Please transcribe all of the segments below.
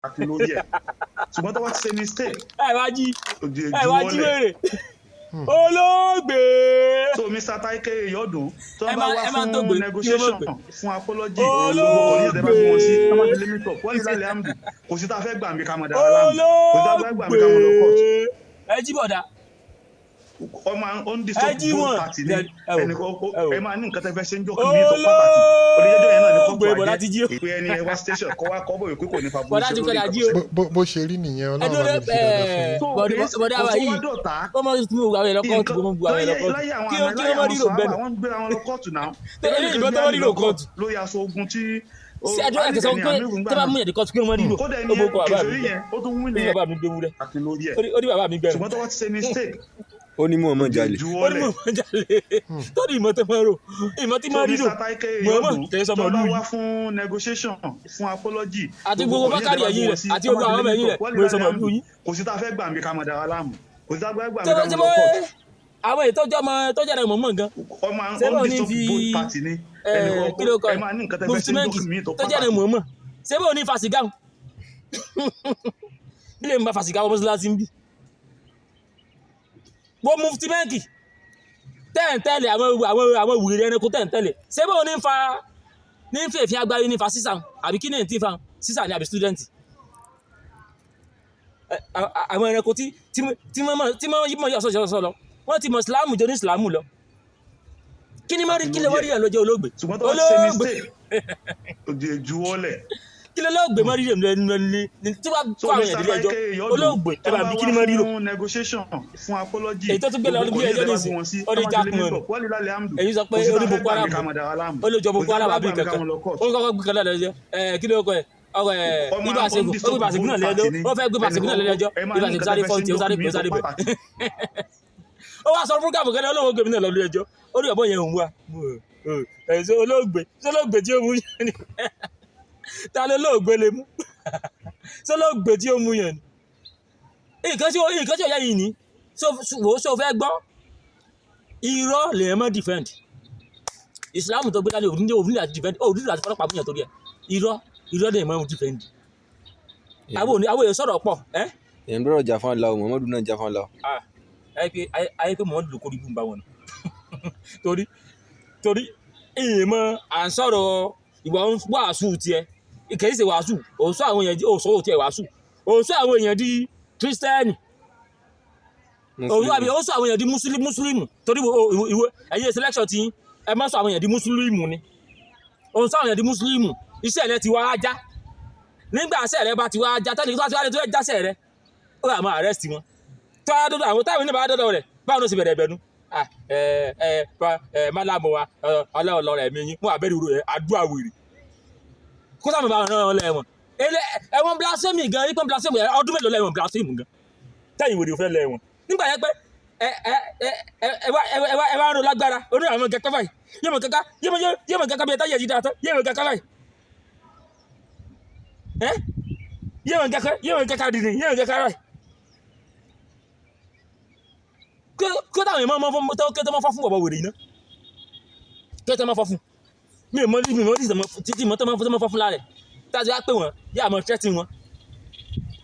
àti lórí ẹ̀ ṣùgbọ́n tó bá ti ṣe mistake. ẹ wá jí wèrè olóògbé. so Mr. Taike Iyodun tó ń bá wá fún negotiation fún apology olóògbé wọ́n ní lálẹ́ àmì kò sí tá a fẹ́ gbà mí ká mọ̀ dára láàmú kò sí tá a fẹ́ gbà mí ká mọ̀ lọ court. ẹ jí bọ̀dá. ọmọ ondisop both party ni ẹnì kan ẹ máa ní nǹkan tẹ́ fẹ́ ṣe ń jọ kí mi tó pàtàkì oníjẹ́jọ́ yẹn náà ní kóòtù àjẹ́ ìpè ẹni ẹ wá station kọ́ wá kọ́ bọ̀ ìpè kò ní fa bó ṣe lórí ìkọ̀sẹ̀. bó ṣe rí nìyẹn Ọlọ́run bá mi fi dáadáa fún mi. bọ̀dá wa yìí ó mọ̀ sí mú àwọn ẹ̀rọ kóòtù kó mú bu àwọn ẹ̀rọ kóòtù kí ó mọ̀ nílò bẹ́ẹ̀ wọ́n gbé àwọn lọ kóòtù náà eléyìí bọ́ tó wọ́n nílò kóòtù lórí aṣọ ogun tí sí àjọ àti sọ pé tó bá mú yẹn kóòtù kí ó mọ̀ nílò kódà ẹni kejì yẹn ó tún wí ní bàbá mi gbé wúrẹ́ àti lórí ẹ̀ ó ní bàbá mi gbẹ̀rù ṣùgbọ́n tó wá ti ṣe mistake ó ní mọ̀ jalè. ó ní mọ̀ jalè tó ní ìmọ̀ tó máa rò ìmọ̀ tí máa rí rò mọ̀ kẹ́ sọmọ tó bá lù wá fún negotiation fún apology àti gbogbo bákàrí ẹ̀yìn rẹ̀ àti gbogbo àwọn ọmọ ẹ̀yìn rẹ̀ mo sọmọ lù yín. kò sí tá a fẹ́ gbà mí ká mọ̀ dára láàmú kò sí tá a fẹ́ gbà mí tó ká ṣe mọ̀ lọ court. àwọn èyí tó jẹ́ ẹ̀rọ mọ̀ gan ọmọ sẹ́bọ̀ ní ondisop fi both party ni kí ló kọ ẹ máa ní nǹkan tẹ́ fẹ́ ṣe ń jọ kí mi tó tó jẹ́ ẹ̀rọ mọ̀ sẹ́bọ̀ ní fàṣígà ilé ń bá fàṣígà wọ́n mọ́sálásí ń bì wọ́n mufti bẹ́ǹkì tẹ́ǹtẹ́lẹ̀ àwọn wùrẹ́ ẹranko tẹ́ǹtẹ́lẹ̀ sẹ́bọ̀ ní fa ní fèèfin agbárí ní fa sísà àbí kí ní tí fa sísà ní àbí stúdẹ́ǹtì àwọn ẹranko tí mọ́ yọ sọ́jọ́ lọ wọ́n ti mọ̀ sílámù jọ ní sílámù lọ kí ni mọ́rí kí lè wọ́n rí ẹ̀ lọ́jọ́ olóògbé ṣùgbọ́n tó bá ti ṣe mistake òdì ìjuwọ́lẹ̀ kí ló lóògbé mọ́rí rẹ̀ ní tí wàá kó àwọn èèyàn nílé ẹjọ́ olóògbé ẹ bá mi kí ni mọ́rí rò negotiation fún apology èyí tó tún gbé lọ nílé ẹjọ́ nísìn ó ní jákùmọ̀ èyí sọ pé ó ní Boko Haram ó lè jọ Boko Haram àbí kankan ó kọ́kọ́ gbé kan lọ́dọ̀ ẹjọ́ kí ló kọ́ ẹ ọ̀rọ̀ ibà ṣègùn ó gbé bàṣẹ́gùn náà lẹ́jọ́ ó fẹ́ gbé bàṣẹ́gùn náà lẹ́jọ́ ibà ṣègùn sáré fọ́ǹtì ó sáré bẹ̀ ó wá sọ fún káàbù kẹ́lẹ́ olówó gbèmí náà lọ́lé ẹjọ́ ó rí ọ̀bọ̀ yẹn òun wá ẹ̀sọ́ olóògbé tí ó mú yẹn ni ta ló lóògbé lè mú sólóògbé tí ó mú yẹn ni nǹkan tí ó yẹ yìí ni so fẹ́ gbọ́ irọ́ lèyàn mọ́ defend Islam tó gbé dání òdúnlẹ̀ àti defend òdúnlẹ̀ àti fọlọ́pàá múyàn torí ẹ̀ irọ́ lèyàn mọ́ defend àwọn èèyàn sọ̀rọ̀ pọ̀ èèyàn bẹ̀rẹ̀ jà fún aláwọ̀ Muhammadu náà jà fún aláwọ̀. ayé pé Muhammadu ló kórìí bùn bá wọn torí èèmọ̀ à ń sọ̀rọ̀ ìwà wàásù tiẹ̀ kìí ṣe wàásù òǹsọ àwọn èèyàn òǹsọ tiẹ̀ wàásù òǹsọ àwọn èèyàn di kírísítẹ́nì òǹsọ àwọn èèyàn di mùsùlùmù torí ìwé ẹ̀yìn selection ti ẹ má sọ àwọn èèyàn di mùsùlùmù ni òǹsọ àwọn èèyàn di mùsùlùmù iṣẹ́ rẹ ti wá já nígbà iṣẹ́ rẹ bá ti wá já tẹ́lẹ̀ tó fẹ́ jáṣẹ́ rẹ ó yà máa arrest wọn tó a dọ́dọ̀ àwọn táwọn oníbàá dọ́dọ̀ rẹ̀ báwọn ló sì bẹ̀rẹ̀ bẹ̀nu málàmù wa ọlọ́ọ̀lọ́ rẹ̀ mi yín mú abẹ́rẹ́ rẹ̀ àdúrà wèrè kó sáà mọ̀ bá wọn náà lẹ́wọ̀n ẹ̀wọ̀n blasphemy gan ipò blasphemy ọdún mélòó lẹ́wọ̀n blasphemy gan tẹ́yìn wèrè fẹ́ lẹ́wọ̀n nígbà yẹn pé ẹ wá ń ro lágbára oní àwọn kẹkẹ báyìí yéèmọ̀ kẹkẹ bí ẹ táyà yìí dáa tán yéèmọ̀ kẹkẹ báyìí yéèmọ̀ kẹkẹ dìde yéèmọ̀ kẹkẹ báyìí kí táwọn èèyàn mọ́ tó mọ́ fọ́ fún ọ̀bọ̀ wèrè iná kí tó mọ́ fọ́ fún mi mọ́ títí mọ́ tó mọ́ fọ́ fún láàrẹ̀ tàbí á pè wọ́n yá mọ́ tẹ́tí wọn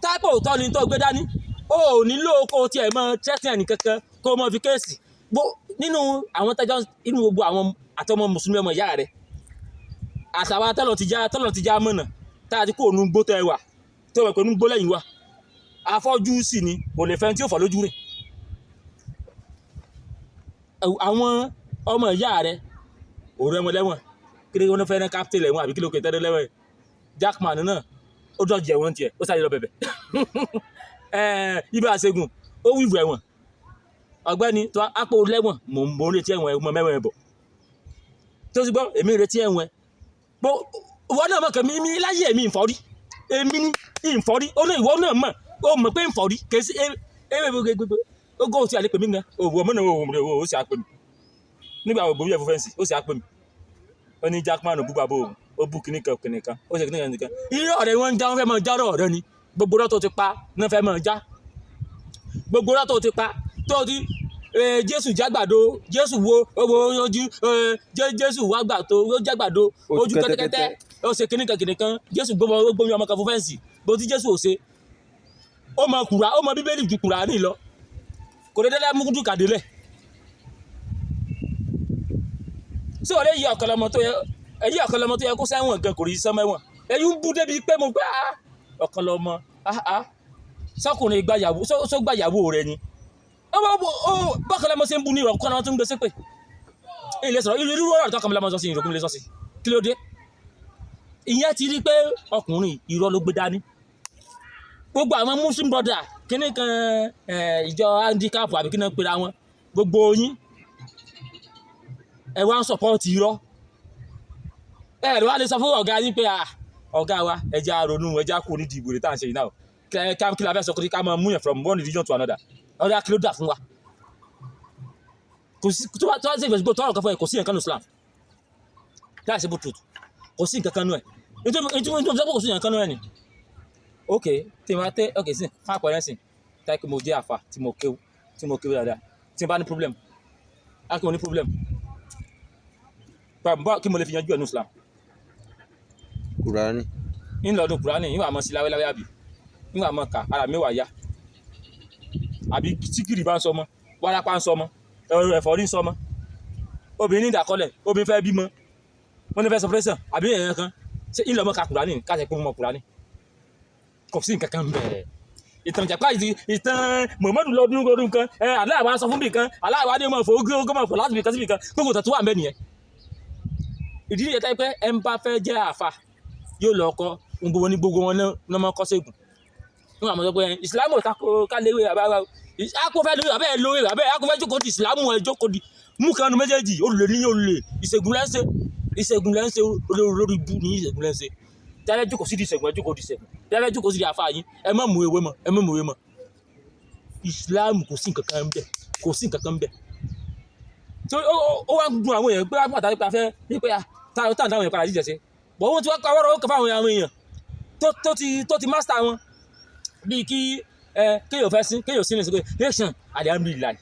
tápò tọ́ ni tó gbé dání ó nílò kó tiẹ̀ mọ́ tẹ́tí ẹnì kankan kó mọ́ fi kéèsì nínú àwọn tẹ́jọ́ inú gbogbo àwọn àtọmọ mùsùlùmí ọmọ ìyá rẹ̀ àtàwọn tọ́lọ̀ ti já mọ̀nà táàtí kò nú gbó tẹ́ wà tó wẹ̀ pé nú gbó lẹ́yìn wà afọ́jú sì ni kò lè fẹ́ tí ó fọ́ lójú rìn àwọn ọmọ ìyá rẹ̀ òru ẹmọ lẹ́wọ̀n kí ni wọ́n fẹ́ ní captain lẹ́wọ̀n àbí kí ló kẹ́ tẹ́lẹ̀ lẹ́wọ̀n Jackman náà ó dọ̀jì ẹ̀wọ̀n tiẹ̀ ó sáré lọ bẹ̀bẹ̀ ibà àṣegùn ó wíwù ẹ̀wọ̀n ọ̀gbẹ́ni tó apò lẹ́wọ̀n mò ń retí ẹ̀wọ̀n ẹ̀wọ̀n mẹ́wọ̀n ẹ̀bọ̀ tó ti gbọ́ èmi retí ẹ̀wọ̀n ìwọ náà mọ̀ kẹ́mi mi láyé èmi ìfọ́rí èmi ní ìfọ́rí ó náà ìwọ náà mọ̀ pé ìfọ́rí kì í sí gbogbo ó gọ́ òsì àlepè mí gan òwò ọmọ náà ó sì àpè mí nígbà ògbó yẹ fún fẹ́ǹsì ó sì àpè mí ó ní Jackman bú bàbá òun ó bú kìnìkan ó sì kìnìkan nìkan irú ọ̀rẹ́ wọn ń já wọn fẹ́ máa já ọ̀rẹ́ ni gbogbo rọ́ tó ti pa náà fẹ́ máa já gbogbo rọ́ tó ti pa tó ti Jésù jágbàdo Jésù wo owó ojú Jésù wá gbà tó ó jágbàdo ojú kẹ́tẹ́kẹ́tẹ́ ó ṣe kìnìkan Jésù gbómi ọmọ kan fún fẹ́ǹsì bó ti Jésù ò ṣe ó mọ bíbélì ju Kùránì lọ kò lè dẹ́lẹ́ múkúdù kàdélẹ̀ sí ọ̀rẹ́ yìí ọ̀kọlọmọ tó yẹ kó sẹ́wọ̀n gan kò rí sẹ́mọ̀ ẹ̀wọ̀n ẹ̀yìn ń bú débi pé mo gbé ọ̀kọlọmọ sọkùnrin gbàyàwó rẹ ni bọ́kọlọmọ ṣe ń bú ní ọ̀kọlọmọ tó ń gbé ṣépè ilé sọ̀rọ̀ irú ọ̀rọ̀ tó kọmọlọmọ sọ sí ìròkún ilé sọ sí kí ló dé ìyẹn ti rí pé ọkùnrin irọ́ ló gbé dání gbogbo àwọn muslim brother kíní kan ìjọ handicap àbí kíní pera wọn gbogbo yín ẹ wá ń sọpọ́ọ̀tì irọ́ ẹ ló wá lè sọ fún ọ̀gá yín pé ọ̀gá wa ẹja ronú ẹja kú ní ìdìbò rẹ̀ tá à ń ṣe yìí náà kí la fẹ́ sọ pé ká máa múyàn from one religion to another ọ̀dà kí ló dà fún wa kò sí tó wá sí ìfẹ̀sìgbò tó ọ̀rọ̀ kan fún ẹ kò sí nǹkan ní Islam that's simple truth kò sí nǹkan kan nú ẹ nítorí kò sí nǹkan nú ẹ ni ok tí mo tẹ ok sí fún àpẹẹrẹ sí táyì pé mo jẹ́ àfà tí mo kéwú dáadáa tí mo bá ní problem á kí mo ní problem kí mo lè fi yanjú ẹ̀ ní Islam. Kùránì. ńlọdún Kùránì yín wà mọ́ sí láwẹ́láwẹ́ àbí yín wà mọ́ ká ara mi wà yá àbí tíkìrì bá ń sọ mọ́ wárápá ń sọ mọ́ ẹ̀fọ́rí ń sọ mọ́ obìnrin ní ìdàkọlẹ̀ obìnrin fẹ́ bímọ wọ́n ní fẹ́ separation àbí èèyàn kan ṣé ńlọmọ ka Kùránì káṣẹ pé mo mọ Kùránì kò sí nǹkan kan bẹ́ẹ̀ ìtàn jàpá ìtàn Muhammadu lọ́dún kan aláàbá sọ fún bì kan aláàbá dé mọ̀ fún ogún mọ̀ fún láti bì kan sí bì kan gbogbo tó wà ń bẹ nìyẹn ìdí nìyẹn táyé pé ẹ ń bá fẹ́ jẹ́ àfà yóò lọ kọ́ gbogbo ní gbogbo wọn náà mọ́ kọ́ ségun wọn àmọ́ sọ pé ìsìlámù ká léwé àbáwá akófẹ́ lórí àbẹ́ lórí àbẹ́ akófẹ́ jókòó di ìsìlámù ẹ̀ jókòó di mú kanu méjèèjì olùlé ní olùlé ìṣègùn lẹ́ńsẹ̀ olórí bú ní ìṣègùn lẹ́ńsẹ̀ tẹ́lẹ̀ jókòó sí di ìṣègùn ẹ jókòó di ìṣègùn tẹ́lẹ̀ jókòó sí di àfà yín ẹ má mú ewé mọ́ ìsìlámù kò sí nǹkan kan ń bẹ tó ó wá ń dun àwọn èèyàn pé wọ́n àtàrí pé a fẹ́ ní pé táwọn èèyàn padà jíjẹ sí bọ̀ wọ́n ti wá kọ́wọ́rọ́ ó kọ́ fáwọn èèyàn tó ti mástà wọn bíi kí kéèyàn fẹ́ sí kéèyàn sí ní ìsìnkú nation alihamdulilayi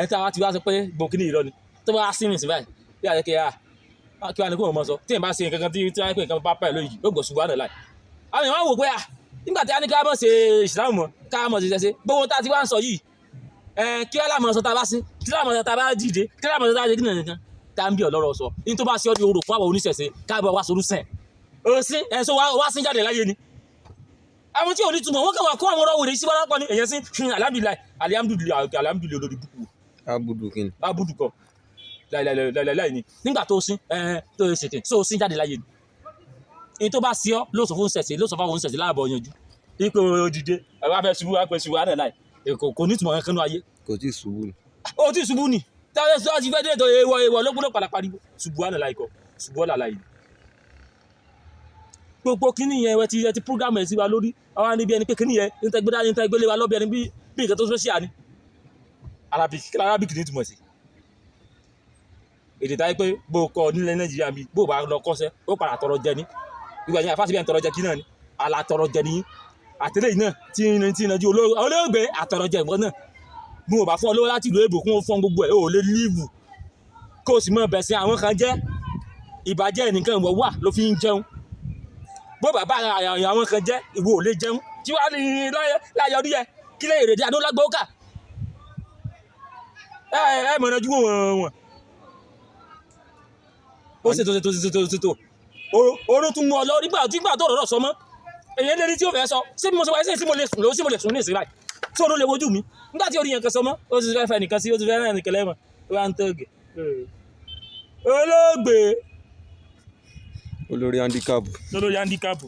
ẹ̀ta wa ti wá sọ pé gbòkínì ìrọ́ ni tó bá sí ní ìsìn báyìí bí àyẹ̀kẹ́ kí wàá ní kó wọ́n mọ̀ sọ tí èèyàn bá ṣe nǹkan kan tí wọ́n pè nǹkan bá pẹ̀ lóyìí ó gbọ̀ ṣùgbọ́n àná láì àwọn èèyàn wá wò pé nígbà tí a ní ká mọ̀ ṣe ìsìlámù mọ̀ ká mọ̀ ṣe ṣe gbogbo tá a ti wá ń sọ yìí kí wọ́n lámọ̀ sọ tá a bá sí kí lámọ̀ sọ tá a bá dìde kí lámọ̀ sọ tá a ṣe kí nìkan tá a ń bí ọlọ́rọ̀ sọ ní tó bá ṣe ọ́ di orò fún àwọn oníṣẹ̀ṣe káàbọ̀ wá solúsẹ̀ òsín ẹ̀sọ́ wá sí jáde láyé ni àwọn tí ò ní túmọ̀ wọ́n kàn wá kó àwọn ọ̀rọ̀ wèrè sí wọn lápá ni èyàn sí alihamudulilayi olórí búkú abudu kọ láìláì ni nígbà tó sín tó ṣètè so sín jáde láyé ni ní tó bá sí ọ ló sọ fún ṣẹ̀ṣẹ̀ ló sọ fún àwọn ṣẹ̀ṣẹ̀ láàbọ̀ yanjú ipò òdìdé àwọn afẹ́ ṣubú wá pẹ́ ṣubú àná láì kò ní túmọ̀ kankan ní ayé kò tí ì ṣubú ni. ó ti ṣubú ni táwọn ẹ̀ṣọ́ ti fẹ́ dé ètò èèwọ̀ lọ́gbọ́dọ̀ padà pariwo ṣubú àná láì kọ ṣubú ọ̀là láì gbogbo kíní yẹn wọ́n ti programme ẹ̀ sí wa lórí àwọn níbi ẹni pé kíní yẹn níta ìgbélé wa lọ́bẹ̀ ẹni bí nǹkan tó special ni Arabic ní túmọ̀ sí èdè táyé pé bó kọ nílẹ̀ Nàìjíríà bí bó bá lọ kọ́sẹ́ ó padà tọrọ jẹ ní ìgbà yẹn àfáàsì bí ẹni tọrọ jẹ kí náà ni alátọrọ jẹ ní àtẹlẹ yìí náà tí ìnàjú olóògbé àtọrọ jẹ ìbọn náà bí wọn bá fún ọ lówó láti ìlú èbò kún wọn fún gbogbo ẹ ò lè líìvù kó o sì mọ bẹ̀sẹ̀ àwọn kan jẹ́ ìbàjẹ́ nìkan ìwọ wà ló fi ń jẹun bó bàbá àwọn kan jẹ́ ìwọ ò lè jẹun tí wàá ní láyé ọdún yẹ kí lè èrèdí adólágbó kà ẹ mọ̀nà ju wọn ó ṣètò oró tún mú ọ lọ nígbà tó rọrọ sọ mọ́ èyí lérí tí ó fẹ́ sọ sí mo sọ wáyé sí mo lè sùn ní ìsìn báyìí tí oró lè wojú mi nígbà tí orí yẹn kan sọ mọ́ ó ti fẹ́ nìkan sí ó ti fẹ́ rẹ́ nìkan lẹ́mọ̀ ó wá ń tẹ́gẹ̀ olóògbé olórí handicap.